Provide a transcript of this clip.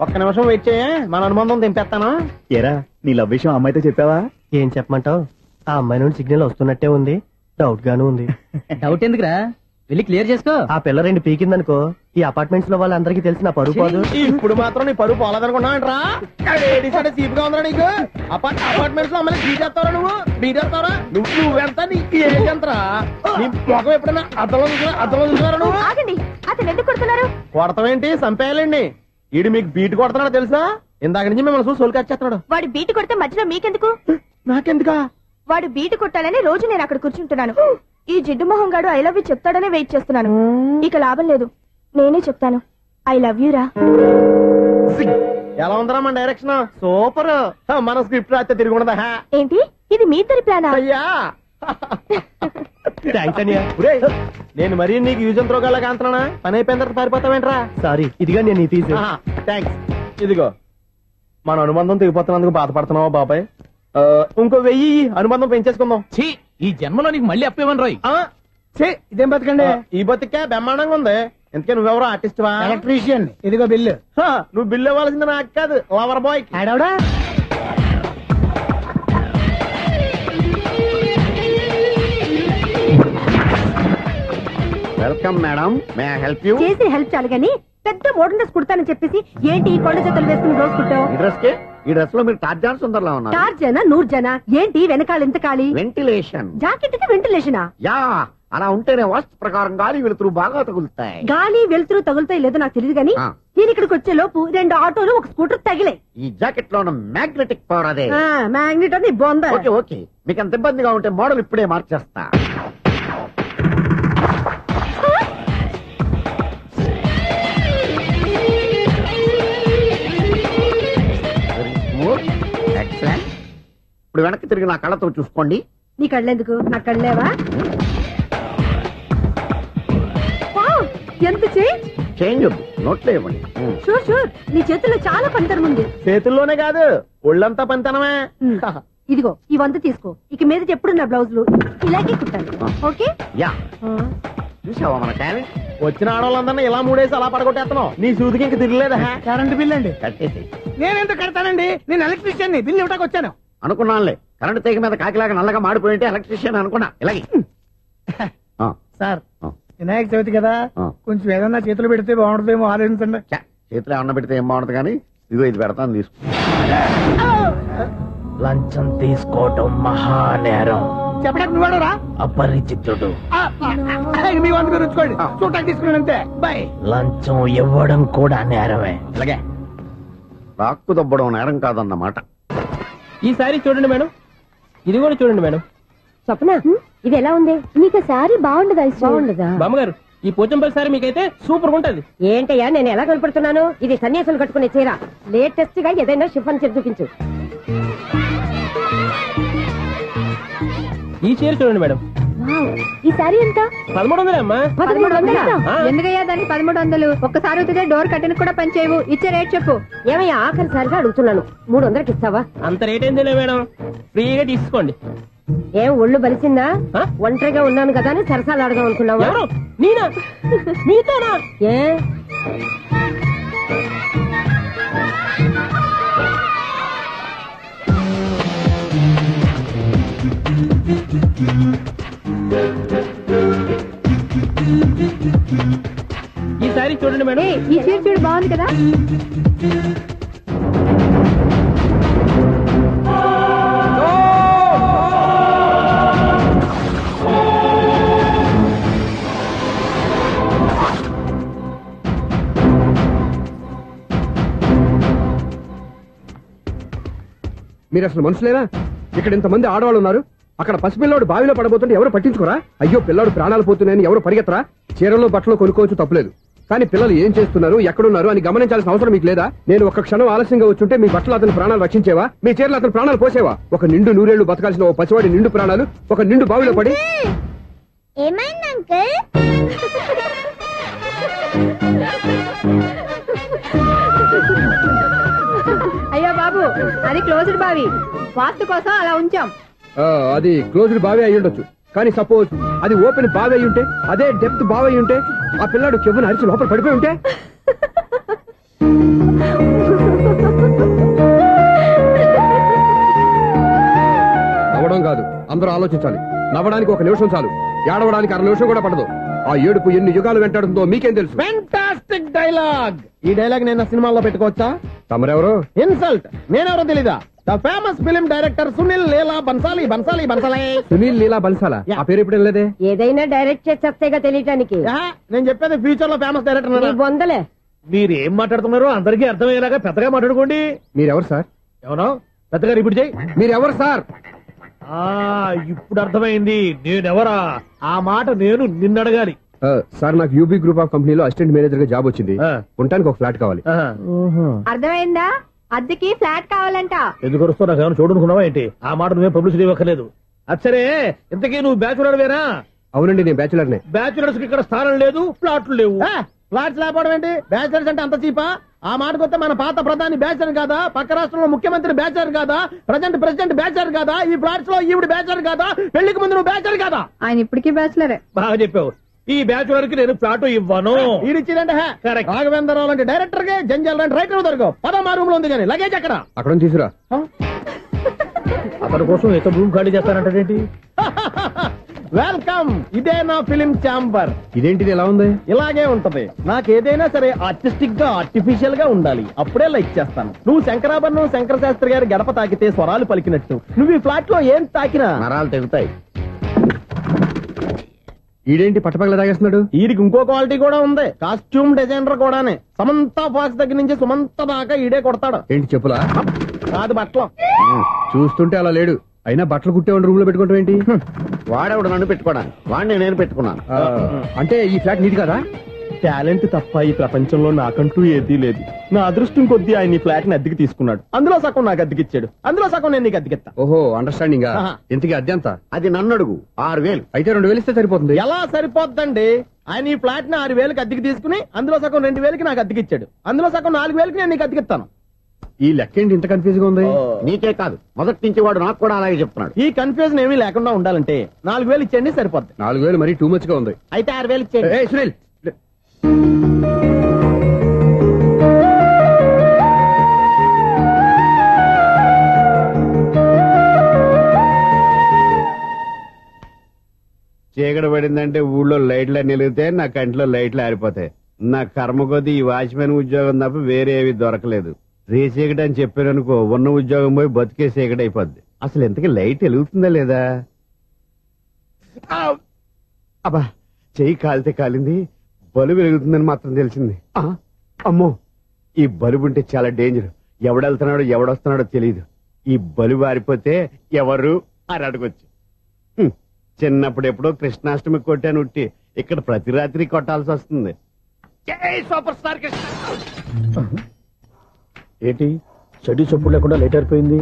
ఒక్క నిమిషం వెయిట్ చేయ, మన అనుబంధం దింపేస్తాను. ఏరా నీ లవ్ విషయం అమ్మాయితో చెప్పావా? ఏం చెప్పమంటావు, ఆ అమ్మాయి నుండి సిగ్నల్ వస్తున్నట్టే ఉంది, డౌట్ గాను ఉంది. డౌట్ ఎందుకురా, వెళ్ళి క్లియర్ చేసుకో. ఆ పిల్ల రెండు పీకిందనుకో ఈ అపార్ట్మెంట్స్ లో వాళ్ళందరికీ తెలిసిన పరుగు పోదు. ఇప్పుడు మాత్రం నీ పరువు పోలేదనుకున్నావంటరా? సీపుగా ఉందా నీకు? అపార్ట్మెంట్స్ లో అమ్మాయి బీటేస్తావరా? బీటేస్తావరా? నువ్వెంత నీకు ఏంటంతరా? నీ ముఖం ఎప్పుడైనా అర్థంలో చూసారా నువ్వు? అతను ఎందుకు కొడుతున్నారు? కొడతావేంటి? చంపేయాలండి. ఈడు మీకు బీట్ కొడుతున్నాడు తెలుసా? ఇందాక నుంచి మిమ్మల్ని చూసి సోలు కచ్చేస్తున్నాడు. వాడు బీటు కొడితే మధ్యలో మీకెందుకు? నాకెందుకా? వాడు బీటు కొట్టాలని రోజు నేను అక్కడ కూర్చుంటున్నాను. ఈ జిడ్డు మొహం గాడు ఐ లవ్ యూ చెప్తాడనే వెయిట్ చేస్తున్నాను. ఇక లాభం లేదు, నేనే చెప్తాను ఐ లవ్ యూ రా. ఎలా ఉందరా మన డైరెక్షన్? సూపర్. మన స్క్రిప్ట్ రాస్తే తిరిగి ఉండదా? ఏంటి ఇది మీ ఇద్దరి ప్లానా? అయ్యా నేను మరీ నీకు యూజ్ అంత రోగాల్లో కాంతనా? పని అయిపోయిన తర్వాత పారిపోతావేంట్రా? సారీ, ఇదిగా నేను ఈ ఫీజు. థ్యాంక్స్. ఇదిగో మన అనుబంధం తెగిపోతున్నందుకు బాధపడుతున్నావా బాబాయ్? ఇంకో 1000 అనుబంధం పెంచేసుకుందాం. ఈ జన్మలో నీకు మళ్ళీ అప్పేమని రాయి. ఇదేం బతకండి? ఈ బతికే బ్రహ్మాండంగా ఉంది. ఎందుకే నువ్వెవరో ఆర్టిస్ట్ వా? ఎలక్ట్రీషియన్. ఇదిగో బిల్లు. నువ్వు బిల్లు ఇవ్వాల్సింది నాకు కాదు, లవర్ బాయ్. ఆడవడా? Welcome madam, may I help you? చేసి హెల్ప్ చాలు గానీ పెద్ద మోడల్ డ్రెస్ కుడతానని చెప్పేసి ఏంటి ఈ కొండ జతలు వేసుకుని రోజు కుట్టావు? ఈ డ్రెస్ లో మీరు టార్జాన్ సుందర్లా ఉన్నారు. టార్జనా నూర్జనా? ఏంటి వెనకాల ఎంత ఖాళీ? వెంటిలేషన్. జాకెట్ కి వెంటిలేషనా? యా, అలా ఉంటేనే వాస్తు ప్రకారం గాలి వెలుతురు బాగా తగులుతాయి. గాలి వెలుతురు తగులుతాయి లేదో నాకు తెలియదు గానీ నేను ఇక్కడికి వచ్చే లోపు 2 ఆటోలు ఒక స్కూటర్ తగిలాయి. ఈ జాకెట్ లో ఉన్న మ్యాగ్నెటిక్ పవర్ అదే. మ్యాగ్నెట్ అని బొంద. ఓకే ఓకే, మీకు అంత ఇబ్బందిగా ఉంటే మోడల్ ఇప్పుడే మార్చేస్తా. ఇప్పుడు వెనక్కి తిరిగి నా కళ్ళతో చూసుకోండి. నీ కళ్ళెందుకు, నా కళ్ళేవా? ఎంత చేంజ్ వద్దు, నోట్లో ఇవ్వండి. షూర్ షూర్, నీ చేతుల్లో చాలా పనితనం ఉంది. చేతుల్లోనే కాదు ఒళ్ళంతా పనితనమే. ఇదిగో ఈ 100 తీసుకో, ఇక మీద ఎప్పుడు నా బ్లౌజులు ఇలాగే కుట్టాను. ఓకే? యా, చూసావా మన టాలెంట్? వచ్చిన ఆడవాళ్ళందరినీ ఇలా మూడేసి అలా పడగొట్టేస్తున్నావు. నీ సూదికి ఇంక తిరగలేదా? కరెంట్ బిల్ అండి. కట్టేసి. నేనెందుకు కడతానండి, నేను ఎలక్ట్రీషియన్ ని, బిల్లు ఇవ్వడానికి వచ్చాను. అనుకున్నానులే, కరెంట్ తీగ మీద కాకిలాగా నల్లగా మాడిపోయింటే ఎలక్ట్రీషియన్ అనుకున్నా. ఇలాగే సార్, వినాయక చవితి కదా, కొంచెం ఏదన్నా చేతులు పెడితే బాగుంటుందేమో ఆలోచించండి. చేతిలో ఏమన్నా పెడితే ఏం బాగుంటుంది కానీ ఇదిగో ఇది పెడతాను, తీసుకో. లంచం తీసుకోవటం మహానేరం. చెప్పడానికి నువ్వాడరా? అపరిచితుడు. మీ 100 మీరు ఉంచుకోండి, చూడటానికి తీసుకున్నాను అంతే. బాయ్. లంచం ఇవ్వడం కూడా నేరమే. ఇలాగే రాక్కు దబ్బడం నేరం కాదన్నమాట. ఈసారి చూడండి మేడం, ఇది కూడా చూడండి మేడం. స్వప్న, ఇది ఎలా ఉంది? నీకు సారీ బాగుండదా? బాగుండదా బామ్మగారు? ఈ పోచంపల్లి సారీ మీకైతే సూపర్ ఉంటది. ఏంటయ్యా నేను ఎలా కనపడుతున్నాను? ఇది సన్యాసులు కట్టుకునే చీర. లేటెస్ట్ గా ఏదైనా షిఫాన్ చీర చూపించు. ఈ చీర చూడండి మేడం. ఈ సారీ ఎంత? 1300 అమ్మా. 1300? ఎందుకయ్యా దాన్ని 1300? ఒక్కసారి అవుతుందే డోర్ కట్టిన కూడా పని చేయవు. ఇచ్చే రేట్ చెప్పు. ఏమయ్యా ఆఖరిసారిగా అడుగుతున్నాను, 300కి ఇస్తావా? అంత రేట్ ఏందిలే మేడం, ఫ్రీగా తీసుకోండి. ఏం ఒళ్ళు బలిసిందా? ఒంటరిగా ఉన్నాను కదా అని సరసాలు అడదాం అనుకున్నావా? ఎవరు? నేనా? మీతోనా? ఏ ఈ సారీ చూడండి మేడం. ఈ చీర చూడు, బాగుంది కదా? మీరు అసలు మనుషులేనా? ఇక్కడ ఇంతమంది ఆడవాళ్ళు ఉన్నారు, అక్కడ పసిపిల్లాడు బావిలో పడబోతుంటే ఎవరు పట్టించుకోరా? అయ్యో పిల్లాడు ప్రాణాలు పోతున్నాయని ఎవరు పరిగెత్తరా? చీరలో బట్టలు కొనుక్కోవచ్చు, తప్పులేదు. కానీ పిల్లలు ఏం చేస్తున్నారు, ఎక్కడున్నారు అని గమనించాల్సిన అవసరం మీకు లేదా? నేను ఒక్క క్షణం ఆలస్యంగా వచ్చుంటే మీ బట్టలు అతని ప్రాణాలు రక్షించేవా? మీ చీరలు అతని ప్రాణాలు పోసేవా? ఒక నిండు 100 ఏళ్లు బతకాల్సిన ఓ పసివాడి నిండు ప్రాణాలు ఒక నిండు బావిలో పడి. ఏమైంది అంకుల్? అయ్యో బాబు, అది క్లోజ్డ్ బావి, వాస్తు కోసం అలా ఉంచాం. అది క్లోజ్డ్ బావి అయి ఉండొచ్చు, కానీ సపోజ్ అది ఓపెన్ బావి అయి ఉంటే, అదే డెప్త్ బావి అయి ఉంటే, ఆ పిల్లాడు చెవును అరిచి లోపల పడిపోయి ఉంటే అందరూ ఆలోచించాలి. నవ్వడానికి 1 నిమిషం చాలు, ఏడవడానికి 1/2 నిమిషం కూడా పడదు. ఆ ఏడుపు ఎన్ని యుగాలు వెంటాడుతుందో మీకేం తెలుసు? Fantastic dialogue. ఈ డైలాగ్ నేను సినిమాల్లో పెట్టుకోవచ్చా? తమరెవరు? ఇన్సల్ట్. నేనెవరో తెలీదా? The famous film director Sunil Leela Bansali. Bansali Bansali Sunil Leela బన్సాలా? ఆ పేరు ఇప్పుడు లేదే. ఏదైనా డైరెక్ట్ చేసేస్తేగా తెలియటానికి. నేను చెప్పేది ఫ్యూచర్ లో ఫేమస్ డైరెక్టర్. బొందలే. మీరు ఏం మాట్లాడుతున్నారో అందరికీ అర్థమయ్యేలాగా పెద్దగా మాట్లాడుకోండి. మీరెవరు సార్? ఎవరో పెద్దగా రిపీట్ చేయి. మీరెవరు సార్? ఇప్పుడు అర్థమైంది నేనెవరా. ఆ మాట నేను నిన్నడగాలి. సార్, నాకు యూబీ గ్రూప్ ఆఫ్ కంపెనీలో అసిస్టెంట్ మేనేజర్ గా జాబ్ వచ్చింది. ఉండటానికి 1 ఫ్లాట్ కావాలి. అర్థమైందా? అద్దెకి ఫ్లాట్ కావాలంట. ఎందుకు వస్తావు? నాకు ఏమైనా చూడనుకున్నావా ఏంటి? ఆ మాట నువ్వే పబ్లిసిటీ ఇవ్వక్కర్లేదు. అచ్చరే, ఇంతకీ నువ్వు బ్యాచులర్ వేరా? అవునండి, నేను బ్యాచులర్నే. బ్యాచులర్స్ కి ఇక్కడ స్థానం లేదు, ప్లాట్లు లేవు. ఫ్లాట్స్ లేకపోవడం ఏంటి? బ్యాచిలర్స్ అంటే అంత చీపా? ఆ మాటకొస్తే మన పాత ప్రధాని బ్యాచర్ కాదా? పక్క రాష్ట్రంలో ముఖ్యమంత్రి బ్యాచర్ కాదా? ప్రెసిడెంట్ బ్యాచర్ కాదా? ఈ ఫ్లాట్స్ లో ఈవిడ బ్యాచర్ కాదా? పెళ్లికి ముందు నువ్వు బ్యాచర్ కాదా? ఆయన ఇప్పటికీ బ్యాచులరే. బాగా చెప్పావు. ఈ బ్యాచులర్ కి నేను ప్లాట్ ఇవ్వను. ఈడిచ్చిందంటే రాఘవేంద్రరావు లాంటి డైరెక్టర్ కి జంజల్ లాంటి రైటర్ దొరకవు. 10 రూమ్ లో ఉంది కానీ లగేజ్ అక్కడ. అక్కడ తీసుకురా. అతని కోసం ఎంత రూమ్ ఖాళీ చేస్తానంటేంటి? వెల్కమ్. ఇదే నా ఫిలిం ఛాంబర్. ఇదేంటిది ఎలా ఉంది? ఇలాగే ఉంటది. నాకు ఏదైనా సరే ఆర్టిస్టిక్ గా ఆర్టిఫిషియల్ గా ఉండాలి. అప్పుడే లైక్ చేస్తాను. నువ్వు శంకరాభరణం శంకర శాస్త్రి గారి గడప తాకితే స్వరాలు పలికినట్టు నువ్వు ఈ ఫ్లాట్ లో ఏం తాకినా నరాలు తెగుతాయి. ఈడేంటి పట్టపగల తాగేస్తున్నాడు? వీడికి ఇంకో క్వాలిటీ కూడా ఉంది. కాస్ట్యూమ్ డిజైనర్ కూడానే. సమంత ఫాక్స్ దగ్గర నుంచి సుమంత దాకా ఈడే కొడతాడు. ఏంటి చెప్పులా? కాదు బట్టలు. చూస్తుంటే అలా లేడు. అయినా బట్టలు కుట్టేవాడి రూమ్ లో పెట్టుకోవడం ఏంటి? వాడేవాడు నన్ను పెట్టుకోవడానికి, వాడిని నేను పెట్టుకున్నాను. అంటే ఈ ఫ్లాట్ నీది కదా? టాలెంట్ తప్ప ఈ ప్రపంచంలో నాకంటూ ఏదీ లేదు. నా అదృష్టం కొద్దీ ఆయన ఈ ఫ్లాట్ ని అద్దెకి తీసుకున్నాడు. అందులో సగం నాకు అద్దెకిచ్చాడు. అందులో సగం నేను నీకు అద్దెకిస్తా. ఓహో, అండర్స్టాండింగ్. ఆహా. ఇంతకీ అద్దె ఎంత? అది నన్ను అడుగు. 6000. అయితే 2000 ఇస్తే సరిపోతుంది. ఎలా సరిపోద్దండి? ఆయన ఈ ఫ్లాట్ ని 6000కి అద్దెకి తీసుకుని అందులో సగం 2000కి నాకు అద్దెకిచ్చాడు. అందులో సగం 4000కి నేను నీకు అద్దెకిస్తాను. ఈ లెక్క ఏంటి ఇంత కన్ఫ్యూజ్ గా ఉంది? నీకే కాదు, మొదటి నుంచి వాడు నాకు కూడా అలాగే చెప్తున్నాడు. ఈ కన్ఫ్యూజన్ ఏమీ లేకుండా ఉండాలంటే 4000 ఇచ్చేయండి, సరిపోద్ది. 4000 మరీ టూ మచ్ గా ఉంది. అయితే 6000 ఇచ్చేయండి. ఏయ్ సునీల్, చీకటి పడిందంటే ఊళ్ళో లైట్లు అన్ని వెలిగితే నా కంటిలో లైట్లు ఆరిపోతాయి. నా కర్మ కొద్దీ ఈ వాచ్మెన్ ఉద్యోగం తప్ప వేరే ఏవి దొరకలేదు. రేచీకటి అని చెప్పారనుకో, ఉన్న ఉద్యోగం పోయి బతికే చీకటి అయిపోద్ది. అసలు ఇంతకీ లైట్ వెలుగుతుందా లేదా? అబ్బా, చెయ్యి కాలితే కాలింది, బలుబు వెలుగుతుందని మాత్రం తెలిసింది. అమ్మో, ఈ బలుబు ఉంటే చాలా డేంజర్. ఎవడెళ్తున్నాడో ఎవడొస్తున్నాడో తెలియదు. ఈ బలుబు ఆరిపోతే ఎవరు అని అడగొచ్చు. చిన్నప్పుడు ఎప్పుడో కృష్ణాష్టమి కొట్టాను ఉట్టి, ఇక్కడ ప్రతి రాత్రి కొట్టాల్సి వస్తుంది. జై సూపర్ స్టార్ కృష్ణ. ఏంటి చెడు చప్పుడు లేకుండా లేట్ అయిపోయింది?